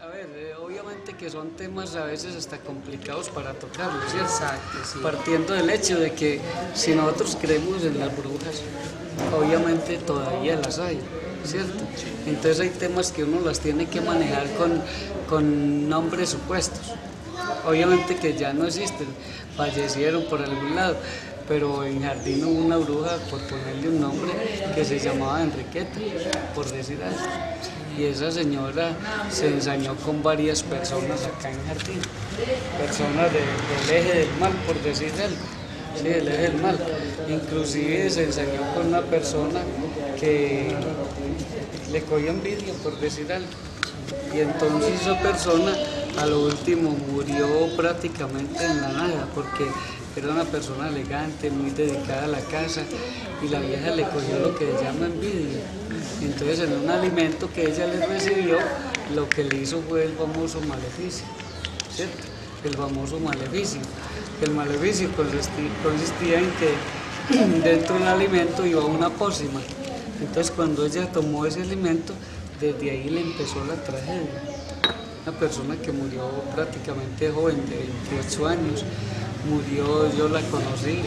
A ver, obviamente que son temas a veces hasta complicados para tocarlos, ¿cierto? Exacto, sí. Partiendo del hecho de que si nosotros creemos en las brujas, obviamente todavía las hay, ¿cierto? Entonces hay temas que uno las tiene que manejar con nombres supuestos. Obviamente que ya no existen, fallecieron por algún lado, pero en Jardín hubo una bruja, por ponerle un nombre, que se llamaba Enriqueta, por decir algo. Y esa señora se ensañó con varias personas acá en Jardín, personas del eje del mal, por decir algo, sí, del eje del mal. Inclusive se ensañó con una persona que le cogió envidia, por decir algo. Y entonces esa persona a lo último murió prácticamente en la nada, porque era una persona elegante, muy dedicada a la casa, y la vieja le cogió lo que se llama envidia. Entonces en un alimento que ella le recibió, lo que le hizo fue el famoso maleficio, ¿cierto? El famoso maleficio. El maleficio consistía en que dentro del alimento iba una pócima. Entonces cuando ella tomó ese alimento, desde ahí le empezó la tragedia. Una persona que murió prácticamente joven, de 28 años, murió, yo la conocí,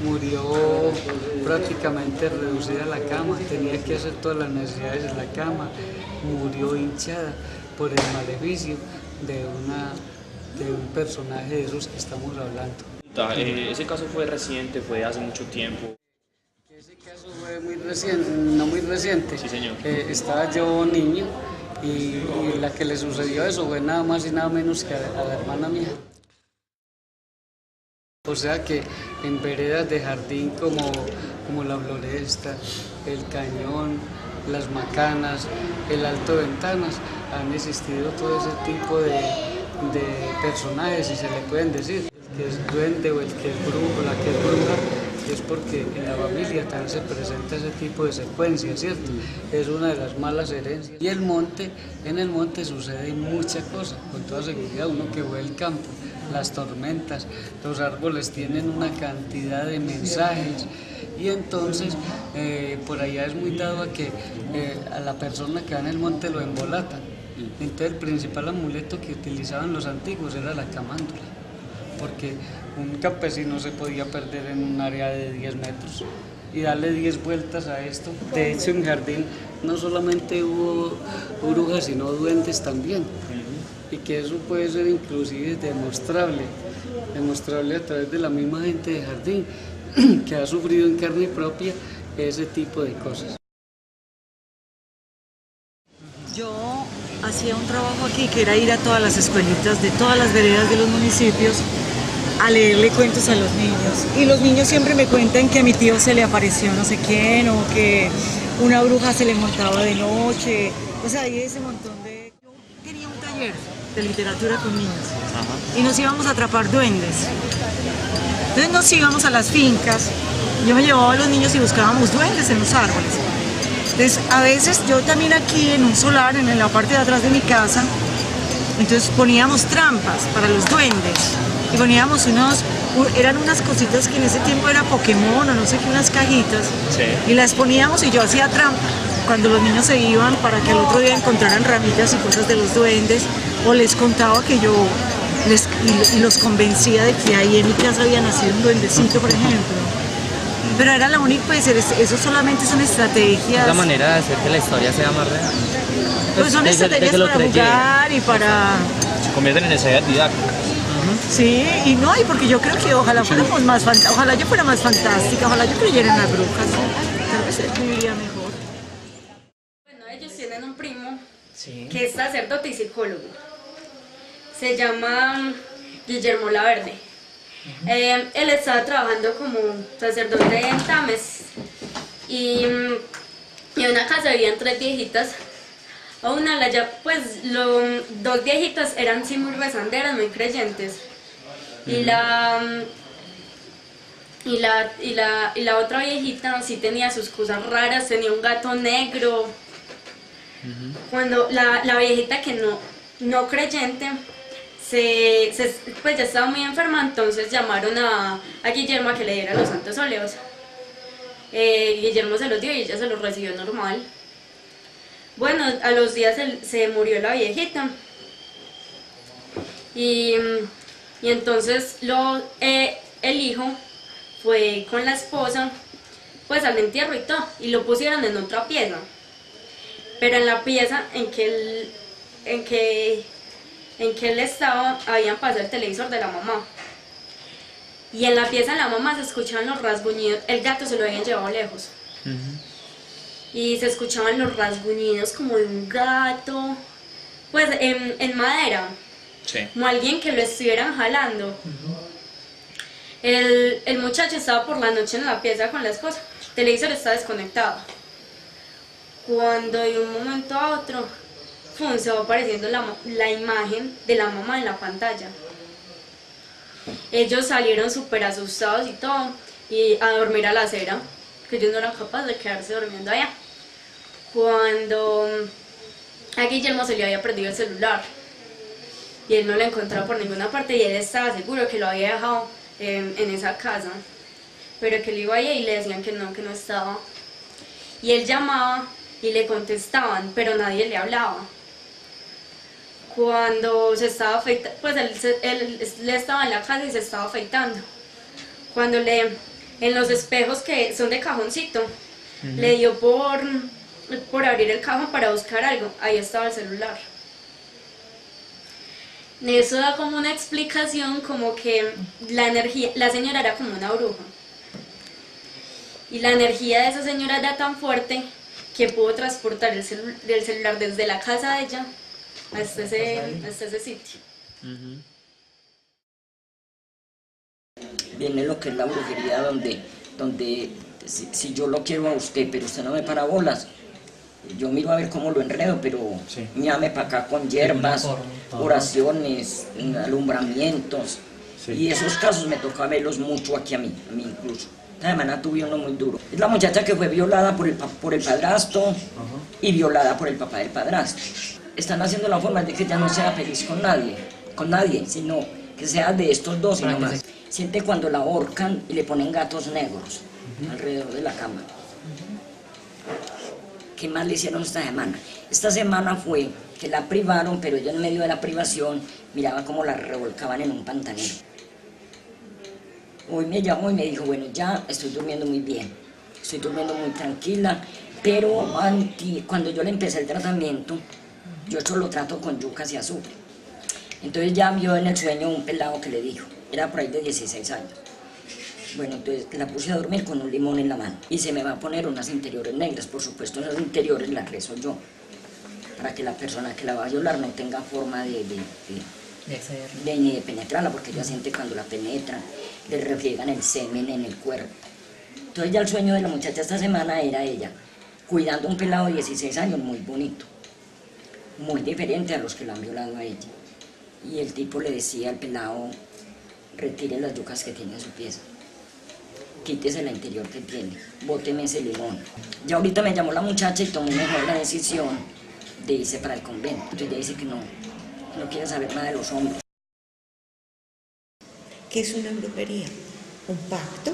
murió prácticamente reducida a la cama, tenía que hacer todas las necesidades en la cama, murió hinchada por el maleficio de un personaje de esos que estamos hablando. Ese caso fue reciente, fue hace mucho tiempo. Ese caso fue muy reciente, no muy reciente. Sí, señor. Estaba yo niño y la que le sucedió eso fue nada más y nada menos que a la hermana mía. O sea que en veredas de Jardín como la Floresta, el Cañón, las Macanas, el Alto Ventanas, han existido todo ese tipo de personajes, si se le pueden decir. El que es duende o el que es brujo, la que es bruja, es porque en la familia también se presenta ese tipo de secuencia, ¿cierto? Es una de las malas herencias. Y en el monte sucede muchas cosas, con toda seguridad, uno que ve el campo, las tormentas, los árboles tienen una cantidad de mensajes y entonces por allá es muy dado a que a la persona que va en el monte lo embolatan. Entonces el principal amuleto que utilizaban los antiguos era la camándula, porque un campesino se podía perder en un área de 10 metros y darle 10 vueltas a esto. De hecho en Jardín no solamente hubo brujas sino duendes también, y que eso puede ser inclusive demostrable a través de la misma gente de Jardín que ha sufrido en carne propia ese tipo de cosas. Yo hacía un trabajo aquí que era ir a todas las escuelitas de todas las veredas de los municipios a leerle cuentos a los niños. Y los niños siempre me cuentan que a mi tío se le apareció no sé quién o que una bruja se le montaba de noche. O sea, hay ese montón de... Yo tenía un taller de literatura con niños. Ajá. Y nos íbamos a atrapar duendes. Entonces nos íbamos a las fincas, yo me llevaba a los niños y buscábamos duendes en los árboles. Entonces a veces yo también aquí en un solar, en la parte de atrás de mi casa, entonces poníamos trampas para los duendes y poníamos eran unas cositas que en ese tiempo era Pokémon o no sé qué, unas cajitas, sí. Y las poníamos y yo hacía trampa cuando los niños se iban para que al otro día encontraran ramitas y cosas de los duendes, o les contaba que yo y los convencía de que ahí en mi casa había nacido un duendecito, por ejemplo. Pero era la única, pues eso solamente son estrategias. Es la manera de hacer que la historia sea más real. Pues son estrategias para jugar y para... Se convierten en necesidades didácticas. Sí, y porque yo creo que ojalá fuéramos ojalá yo fuera más fantástica, ojalá yo creyera en las brujas, tal vez viviría mejor. Bueno, ellos tienen un primo que es sacerdote y psicólogo. Se llama Guillermo Laverde. Él estaba trabajando como sacerdote en Tames y en una casa vivían 3 viejitas. Dos viejitas eran sí muy rezanderas, muy creyentes, y la otra viejita sí tenía sus cosas raras, tenía un gato negro. Cuando la viejita que no creyente pues ya estaba muy enferma, entonces llamaron a Guillermo a que le diera los santos óleos. Guillermo se los dio y ella se los recibió normal. Bueno, a los días se murió la viejita Y, y entonces el hijo fue con la esposa pues al entierro y todo, y lo pusieron en otra pieza, pero en la pieza en que él estaba habían pasado el televisor de la mamá, y en la pieza de la mamá se escuchaban los rasguñidos. El gato se lo habían llevado lejos, y se escuchaban los rasguñidos como de un gato, pues en madera, como alguien que lo estuvieran jalando. El muchacho estaba por la noche en la pieza con la esposa, el televisor estaba desconectado. Cuando de un momento a otro, se va apareciendo la imagen de la mamá en la pantalla. Ellos salieron súper asustados y todo, y a dormir a la acera, que ellos no eran capaces de quedarse durmiendo allá. Cuando a Guillermo se le había perdido el celular, y él no lo encontraba por ninguna parte, y él estaba seguro que lo había dejado en esa casa, pero que él iba allá y le decían que no estaba. Y él llamaba y le contestaban, pero nadie le hablaba. Cuando se estaba afeitando, pues él estaba en la casa y se estaba afeitando. Cuando en los espejos que son de cajoncito, le dio por abrir el cajón para buscar algo, ahí estaba el celular. Eso da como una explicación, como que la señora era como una bruja. Y la energía de esa señora era tan fuerte que pudo transportar el celular desde la casa de ella hasta ese sitio. Viene lo que es la brujería, donde si yo lo quiero a usted, pero usted no me para bolas, yo miro a ver cómo lo enredo, pero llame para acá con hierbas, oraciones, alumbramientos, y esos casos me toca verlos mucho aquí a mí incluso. Esta semana tuve uno muy duro. Es la muchacha que fue violada por el padrastro y violada por el papá del padrastro. Están haciendo la forma de que ya no sea feliz con nadie, sino que sea de estos dos y no más. Siente cuando la ahorcan y le ponen gatos negros alrededor de la cama. ¿Qué más le hicieron esta semana? Esta semana fue que la privaron, pero ella en medio de la privación miraba cómo la revolcaban en un pantanero. Hoy me llamó y me dijo, bueno, ya estoy durmiendo muy bien, estoy durmiendo muy tranquila, pero cuando yo le empecé el tratamiento, yo solo trato con yucas y azufre. Entonces ya vio en el sueño un pelado que le dijo, era por ahí de 16 años. Bueno, entonces la puse a dormir con un limón en la mano y se me va a poner unas interiores negras. Por supuesto, esas interiores las rezo yo, para que la persona que la va a violar no tenga forma de penetrarla, porque ella siente cuando la penetran, le refriegan el semen en el cuerpo. Entonces ya el sueño de la muchacha esta semana era ella, cuidando a un pelado de 16 años muy bonito, muy diferente a los que la han violado a ella. Y el tipo le decía al pelado, retire las yucas que tiene en su pieza, quítese la interior que tiene, bóteme ese limón. Ya ahorita me llamó la muchacha y tomó mejor la decisión de irse para el convento. Entonces ella dice que no quiere saber nada de los hombres. ¿Qué es una brujería? Un pacto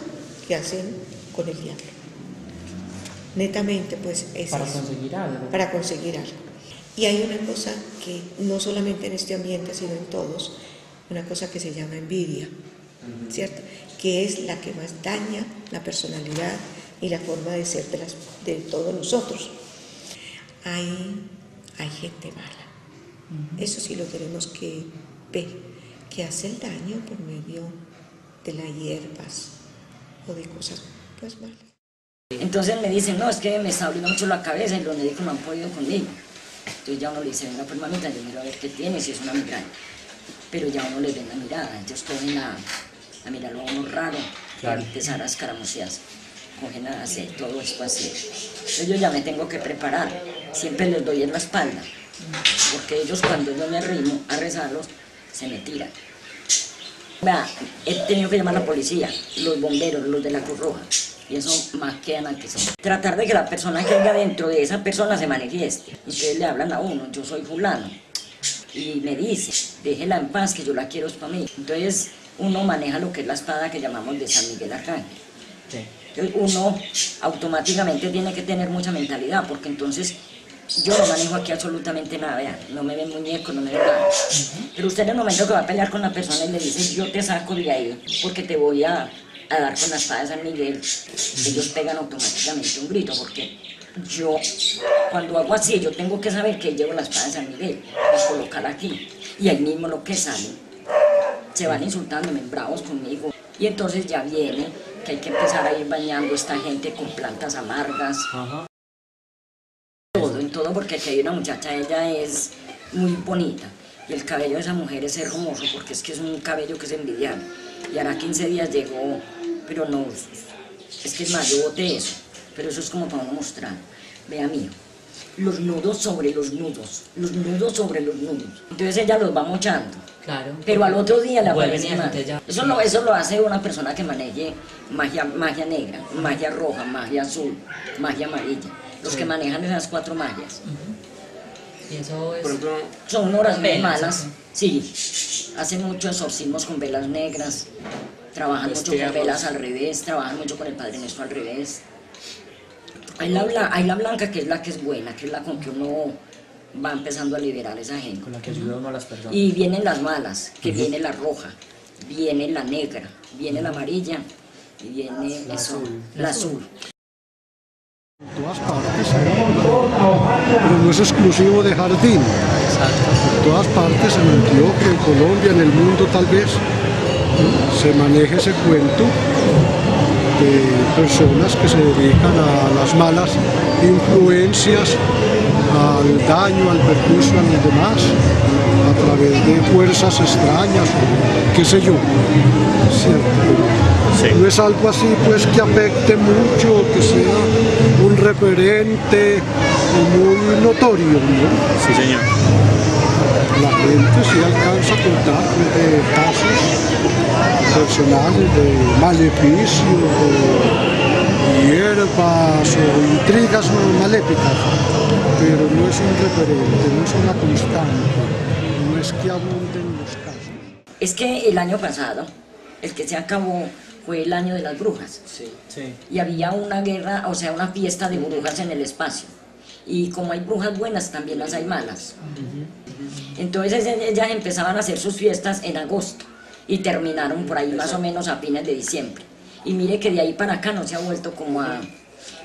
que hacen con el diablo. Netamente, pues es para eso. Conseguir algo. Para conseguir algo. Y hay una cosa que no solamente en este ambiente, sino en todos, una cosa que se llama envidia, ¿cierto? Que es la que más daña la personalidad y la forma de ser de todos nosotros. Hay gente mala. Eso sí lo tenemos que ver, que hace el daño por medio de las hierbas o de cosas pues malas. Entonces me dicen, no, es que me está abriendo mucho la cabeza y los médicos no han podido conmigo. Entonces ya uno le dice, venga, pues mamita, yo miro a ver qué tiene, si es una migraña. Pero ya uno les ven la mirada, ellos cogen a mirarlo a uno raro, claro. Empezar a escaramucearse, cogen a hacer todo esto así. Entonces yo ya me tengo que preparar, siempre les doy en la espalda, porque ellos cuando yo me arrimo a rezarlos, se me tiran. Vea, he tenido que llamar a la policía, los bomberos, los de la Cruz Roja, y eso más quedan al que son. Tratar de que la persona que haya dentro de esa persona se manifieste. Ustedes le hablan a uno, yo soy fulano, y me dice, déjela en paz que yo la quiero es para mí. Entonces uno maneja lo que es la espada que llamamos de San Miguel Arcángel. Sí. Entonces uno automáticamente tiene que tener mucha mentalidad, porque entonces yo no manejo aquí absolutamente nada, vean, no me ven muñeco, no me ven nada. Pero usted en el momento que va a pelear con la persona y le dice, yo te saco de ahí porque te voy a dar con la espada de San Miguel, ellos pegan automáticamente un grito, porque yo, cuando hago así, yo tengo que saber que llevo la espada de San Miguel, a colocar aquí, y ahí mismo lo que sale, se van insultándome, bravos conmigo, y entonces ya viene que hay que empezar a ir bañando a esta gente con plantas amargas. Ajá. En todo, porque aquí hay una muchacha, ella es muy bonita y el cabello de esa mujer es hermoso porque es que es un cabello que es envidiable. Y ahora 15 días llegó, pero no, es que es más, yo boté eso, pero eso es como para uno mostrar. Vea mío, los nudos sobre los nudos, los nudos sobre los nudos. Entonces ella los va mochando. Claro. Pero al otro día le Vuelven aparece y más. ya. Eso lo hace una persona que maneje magia negra, magia roja, magia azul, magia amarilla. Los que manejan esas 4 magias. Y eso es... Por ejemplo, Son oraciones velas, malas. Sí. Hacen muchos exorcismos con velas negras. Trabajan mucho con velas al revés. Trabajan mucho con el Padre Nuestro al revés. Hay la blanca, que es la que es buena, que es la con que uno va empezando a liberar a esa gente. Con la que ayuda uno a las personas. Y vienen las malas, que viene la roja, viene la negra, viene la amarilla y viene La azul. la azul. En todas partes, pero no es exclusivo de Jardín. En todas partes, en Antioquia, en Colombia, en el mundo tal vez, se maneja ese cuento de personas que se dedican a las malas influencias, al daño, al perjuicio a los demás, a través de fuerzas extrañas, qué sé yo, ¿cierto? Sí. No es algo así pues que afecte mucho, que sea un referente muy notorio, ¿no? sí, señor. La gente sí alcanza a contar de casos personales de maleficios, de hierbas o intrigas maléficas, pero no es un referente, no es una constante, no es que abunden los casos. Es que el año pasado, el que se acabó, fue el año de las brujas. Sí, sí. Y había una guerra, o sea, una fiesta de brujas en el espacio. Y como hay brujas buenas, también las hay malas. Entonces ellas empezaban a hacer sus fiestas en agosto y terminaron por ahí más o menos a fines de diciembre. Y mire que de ahí para acá no se ha vuelto como a...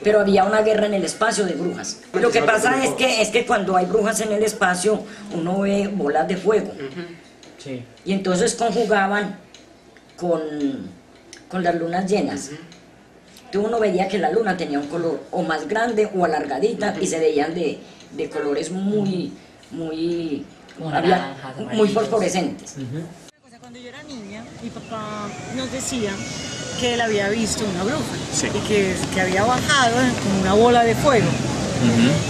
Pero había una guerra en el espacio de brujas. Lo que pasa es que cuando hay brujas en el espacio, uno ve bolas de fuego. Sí. Y entonces conjugaban con las lunas llenas. Entonces uno veía que la luna tenía un color o más grande o alargadita y se veían de colores muy fosforescentes. Cuando yo era niña, mi papá nos decía que él había visto una bruja Sí. y que había bajado como una bola de fuego.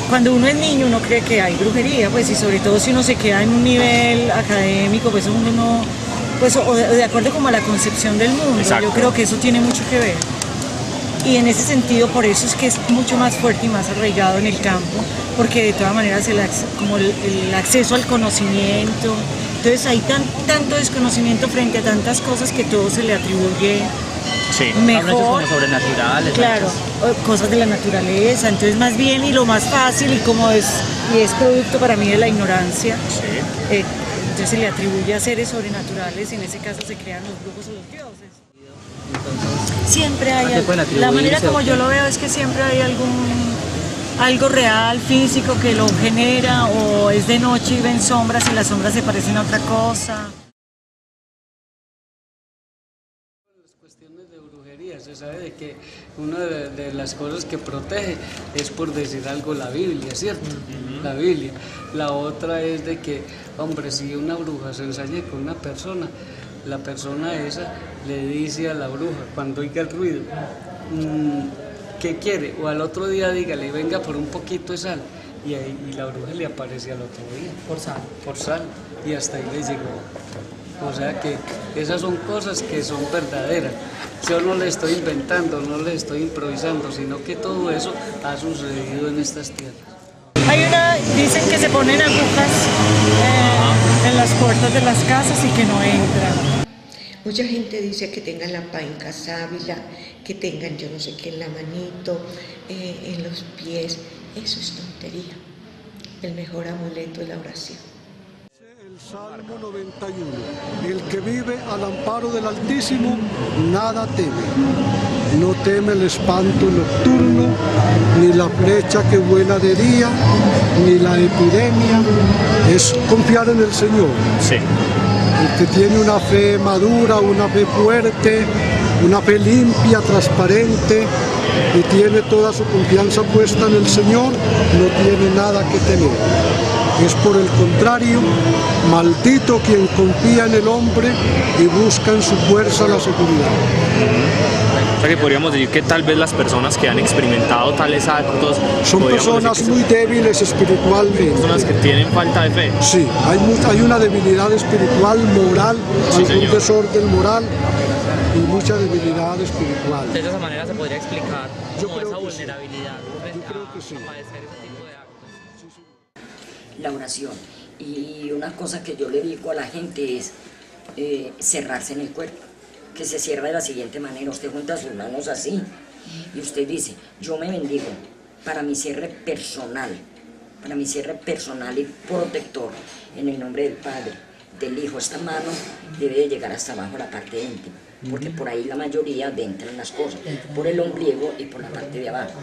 Cuando uno es niño uno cree que hay brujería, pues, y sobre todo si uno se queda en un nivel académico, pues uno no, pues, o de acuerdo como a la concepción del mundo. Exacto. Yo creo que eso tiene mucho que ver. Y en ese sentido, por eso es que es mucho más fuerte y más arraigado en el campo, porque de todas maneras como el acceso al conocimiento, entonces hay tanto desconocimiento frente a tantas cosas que todo se le atribuye Sí. mejor. Como sobrenaturales. Claro, cosas de la naturaleza, entonces más bien y lo más fácil y como es producto para mí de la ignorancia, entonces se le atribuye a seres sobrenaturales y en ese caso se crean los brujos o los dioses. Entonces, Siempre hay ¿a qué pueden la manera atribuirse como o qué? yo lo veo es que siempre hay algo real, físico que lo genera, o es de noche y ven sombras y las sombras se parecen a otra cosa. Cuestiones de brujería, se sabe de que una de las cosas que protege es, por decir algo, la Biblia, ¿cierto? La Biblia. La otra es de que, hombre, si una bruja se ensaña con una persona, la persona esa le dice a la bruja, cuando oiga el ruido, ¿qué quiere? O al otro día dígale, venga por un poquito de sal. Y la bruja le aparece al otro día. por sal. Por sal. Y hasta ahí le llegó. O sea que esas son cosas que son verdaderas. Yo no le estoy inventando, no le estoy improvisando, sino que todo eso ha sucedido en estas tierras. Dicen que se ponen agujas en las puertas de las casas y que no entran. Mucha gente dice que tengan la painca sábila, que tengan yo no sé qué en la manito, en los pies. Eso es tontería. el mejor amuleto es la oración. El Salmo 91, el que vive al amparo del Altísimo, nada teme. No teme el espanto nocturno, ni la flecha que vuela de día, ni la epidemia. Es confiar en el Señor. Sí. El que tiene una fe madura, una fe fuerte, una fe limpia, transparente, y tiene toda su confianza puesta en el Señor, no tiene nada que temer. Es por el contrario, maldito quien confía en el hombre y busca en su fuerza la seguridad. O sea que podríamos decir que tal vez las personas que han experimentado tales actos son personas muy débiles espiritualmente. Personas que tienen falta de fe. Sí, hay una debilidad espiritual, moral, Sí, algún señor. desorden moral y mucha debilidad espiritual. De esa manera se podría explicar Yo como creo esa que sí. vulnerabilidad frente Yo creo que sí. a padecer ese tipo de actos. La oración. Y una cosa que yo le digo a la gente es cerrarse en el cuerpo, que se cierra de la siguiente manera: usted junta sus manos así y usted dice: yo me bendigo para mi cierre personal y protector, en el nombre del Padre, del Hijo. Esta mano debe de llegar hasta abajo, la parte íntima, porque por ahí la mayoría entran las cosas, por el ombligo y por la parte de abajo.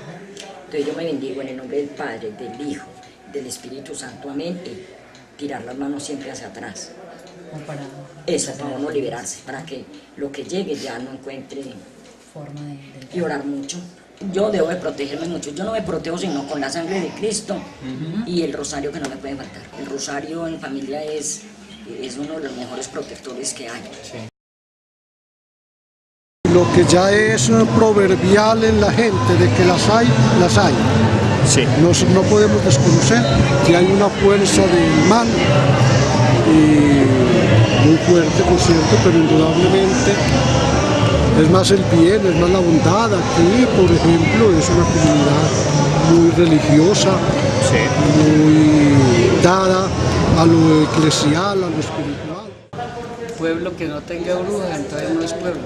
Entonces yo me bendigo en el nombre del Padre, del Hijo, del Espíritu Santo, amén, y tirar las manos siempre hacia atrás. Eso, para uno liberarse, para que lo que llegue ya no encuentre forma de... Y orar mucho. Yo debo de protegerme mucho. Yo no me protejo sino con la sangre de Cristo y el rosario, que no me puede faltar. El rosario en familia es uno de los mejores protectores que hay. Sí. Lo que ya es proverbial en la gente, de que las hay, las hay. Sí. No podemos desconocer que hay una fuerza del mal y muy fuerte, por cierto, pero indudablemente es más el bien, es más la bondad. Aquí, por ejemplo, es una comunidad muy religiosa, Sí. muy dada a lo eclesial, a lo espiritual. Pueblo que no tenga bruja, entonces no es pueblo.